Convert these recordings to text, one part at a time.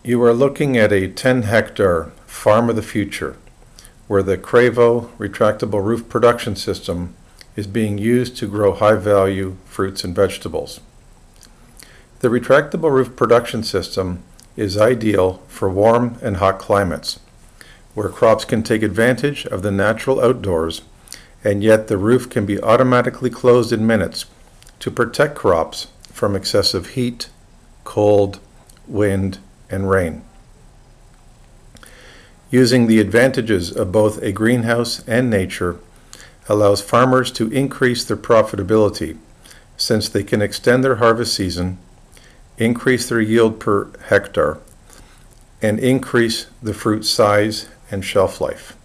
You are looking at a 10-hectare farm of the future where the Cravo Retractable Roof Production System is being used to grow high-value fruits and vegetables. The retractable roof production system is ideal for warm and hot climates, where crops can take advantage of the natural outdoors, and yet the roof can be automatically closed in minutes to protect crops from excessive heat, cold, wind, and rain. Using the advantages of both a greenhouse and nature allows farmers to increase their profitability, since they can extend their harvest season, increase their yield per hectare, and increase the fruit size and shelf life.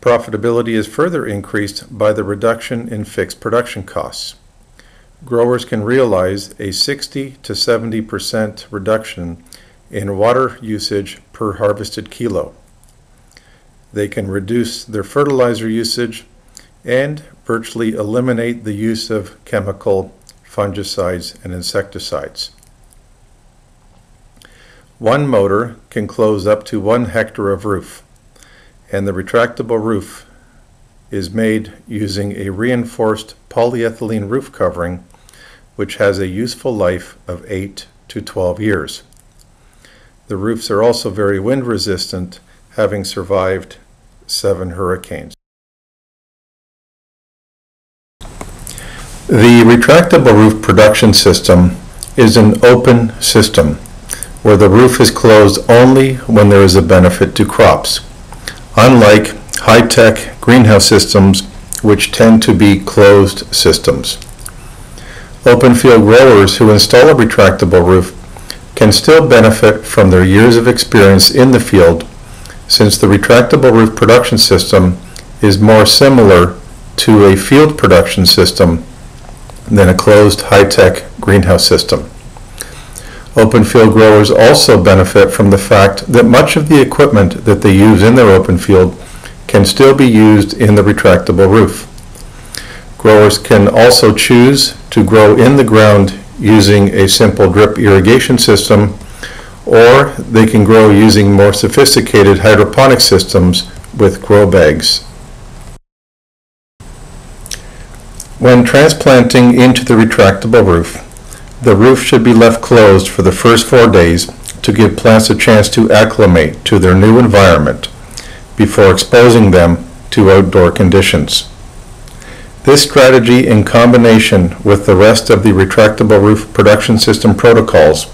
Profitability is further increased by the reduction in fixed production costs. Growers can realize a 60 to 70% reduction in water usage per harvested kilo. They can reduce their fertilizer usage and virtually eliminate the use of chemical fungicides and insecticides. One motor can close up to 1 hectare of roof, and the retractable roof is made using a reinforced polyethylene roof covering, which has a useful life of 8 to 12 years. The roofs are also very wind resistant, having survived 7 hurricanes. The retractable roof production system is an open system where the roof is closed only when there is a benefit to crops, unlike high-tech greenhouse systems which tend to be closed systems. Open field growers who install a retractable roof can still benefit from their years of experience in the field, since the retractable roof production system is more similar to a field production system than a closed high-tech greenhouse system. Open field growers also benefit from the fact that much of the equipment that they use in their open field can still be used in the retractable roof. Growers can also choose to grow in the ground using a simple drip irrigation system, or they can grow using more sophisticated hydroponic systems with grow bags. When transplanting into the retractable roof, the roof should be left closed for the first 4 days to give plants a chance to acclimate to their new environment before exposing them to outdoor conditions. This strategy, in combination with the rest of the retractable roof production system protocols,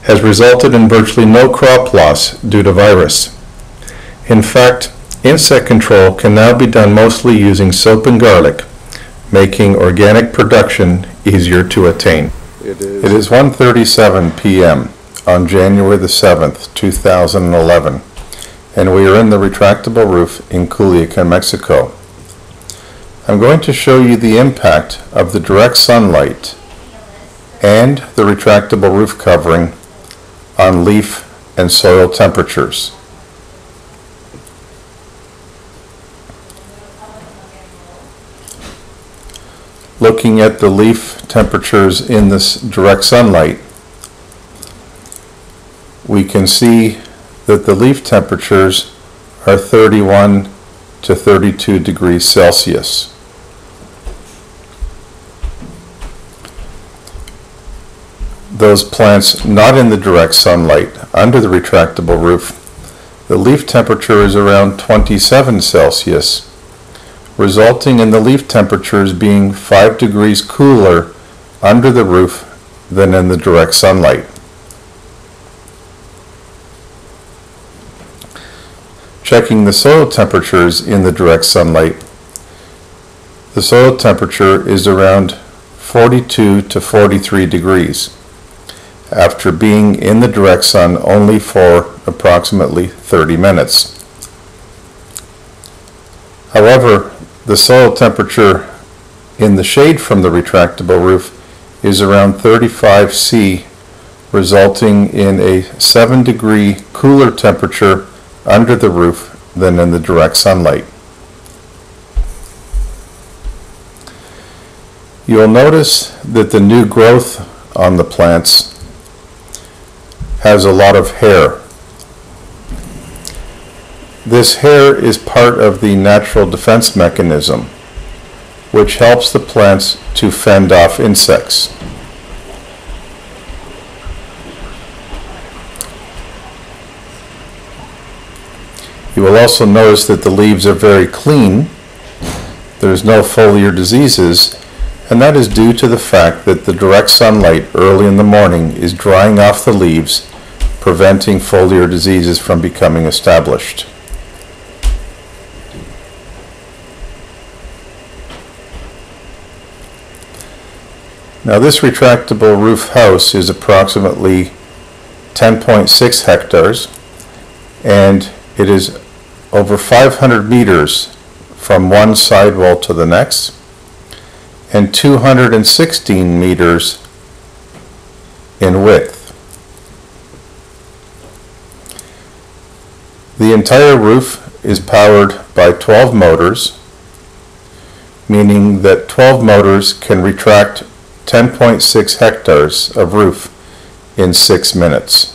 has resulted in virtually no crop loss due to virus. In fact, insect control can now be done mostly using soap and garlic, making organic production easier to attain. It is 1:37 p.m. on January the 7th, 2011, and we are in the retractable roof in Culiacan, Mexico. I'm going to show you the impact of the direct sunlight and the retractable roof covering on leaf and soil temperatures. Looking at the leaf temperatures in this direct sunlight, we can see that the leaf temperatures are 31 to 32 degrees Celsius. Those plants not in the direct sunlight, under the retractable roof, the leaf temperature is around 27 Celsius, resulting in the leaf temperatures being 5 degrees cooler under the roof than in the direct sunlight. Checking the soil temperatures in the direct sunlight, the soil temperature is around 42 to 43 degrees, after being in the direct sun only for approximately 30 minutes. However, the soil temperature in the shade from the retractable roof is around 35 C, resulting in a 7-degree cooler temperature under the roof than in the direct sunlight. You'll notice that the new growth on the plants has a lot of hair. This hair is part of the natural defense mechanism, which helps the plants to fend off insects. You will also notice that the leaves are very clean. There's no foliar diseases, and that is due to the fact that the direct sunlight early in the morning is drying off the leaves, preventing foliar diseases from becoming established. Now this retractable roof house is approximately 10.6 hectares, and it is over 500 meters from one sidewall to the next and 216 meters in width. The entire roof is powered by 12 motors, meaning that 12 motors can retract 10.6 hectares of roof in 6 minutes.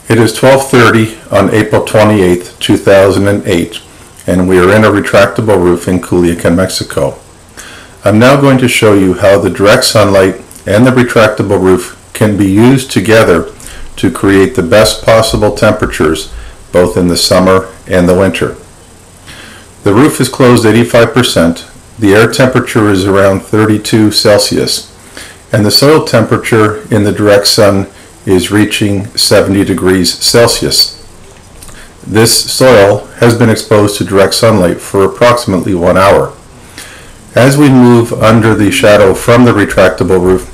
It is 12:30 on April 28, 2008, and we are in a retractable roof in Culiacan, Mexico. I'm now going to show you how the direct sunlight and the retractable roof can be used together to create the best possible temperatures both in the summer and the winter. The roof is closed 85%, the air temperature is around 32 Celsius, and the soil temperature in the direct sun is reaching 70 degrees Celsius. This soil has been exposed to direct sunlight for approximately 1 hour. As we move under the shadow from the retractable roof,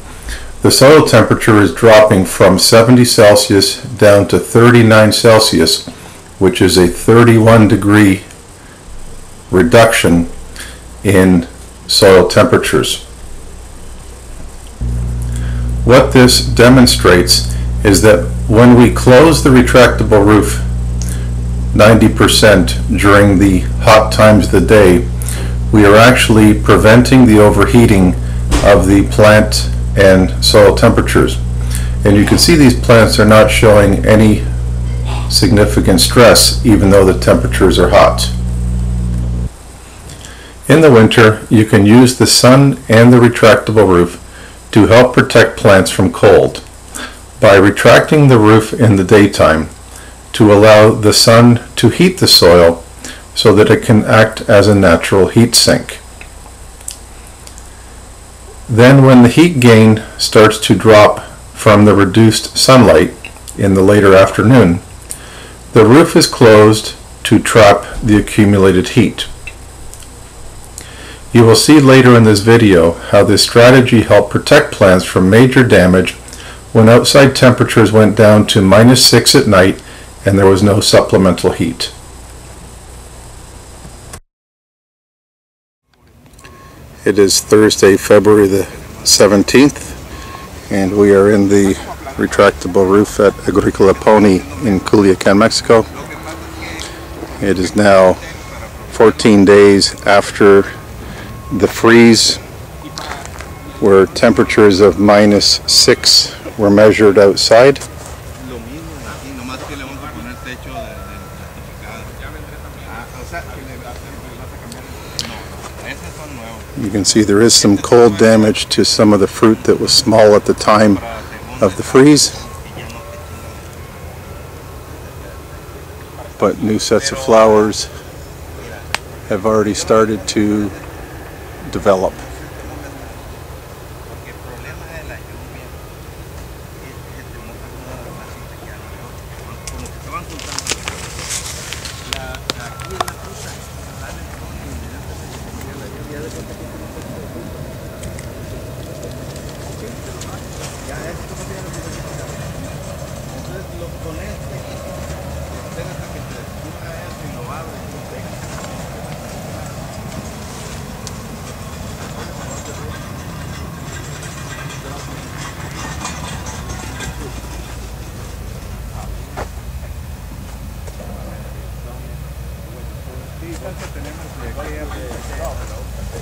the soil temperature is dropping from 70 Celsius down to 39 Celsius, which is a 31 degree reduction in soil temperatures. What this demonstrates is that when we close the retractable roof 90% during the hot times of the day, we are actually preventing the overheating of the plant and soil temperatures. And you can see these plants are not showing any significant stress even though the temperatures are hot. In the winter, you can use the sun and the retractable roof to help protect plants from cold by retracting the roof in the daytime to allow the sun to heat the soil so that it can act as a natural heat sink. Then when the heat gain starts to drop from the reduced sunlight in the later afternoon, the roof is closed to trap the accumulated heat. You will see later in this video how this strategy helped protect plants from major damage when outside temperatures went down to -6 at night and there was no supplemental heat. It is Thursday, February the 17th, and we are in the retractable roof at Agricola Pony in Culiacan, Mexico. It is now 14 days after the freeze, where temperatures of -6 were measured outside. You can see there is some cold damage to some of the fruit that was small at the time of the freeze, but new sets of flowers have already started to develop. distancia tenemos de qué?